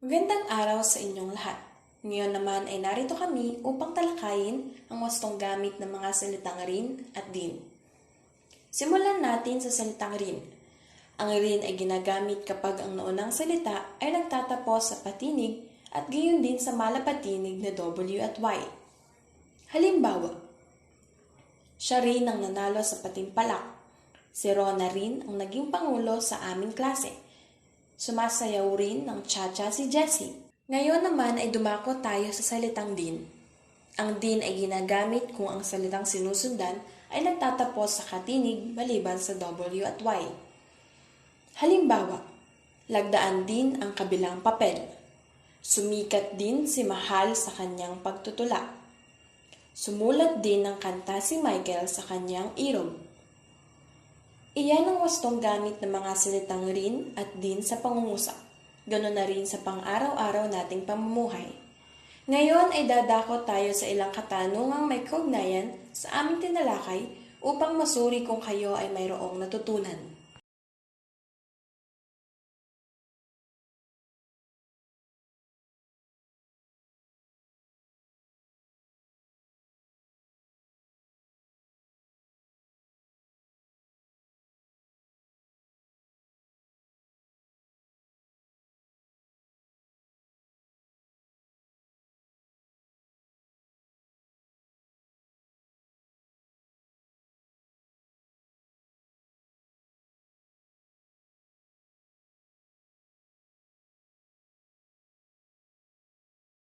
Magandang araw sa inyong lahat. Ngayon naman ay narito kami upang talakayin ang wastong gamit ng mga salitang rin at din. Simulan natin sa salitang rin. Ang rin ay ginagamit kapag ang naunang salita ay nagtatapos sa patinig at gayon din sa malapatinig na W at Y. Halimbawa, siya rin ang nanalo sa patimpalak. Si Rona rin ang naging pangulo sa aming klase. Sumasayaw rin ng cha-cha si Jessie. Ngayon naman ay dumako tayo sa salitang din. Ang din ay ginagamit kung ang salitang sinusundan ay nagtatapos sa katinig maliban sa W at Y. Halimbawa, lagdaan din ang kabilang papel. Sumikat din si Mahal sa kanyang pagtutula. Sumulat din ng kanta si Michael sa kanyang irog. Iyan ang wastong gamit ng mga salitang rin at din sa pangungusap. Ganon na rin sa pang-araw-araw nating pamumuhay. Ngayon ay dadako tayo sa ilang katanungang may kaugnayan sa aming tinalakay upang masuri kung kayo ay mayroong natutunan.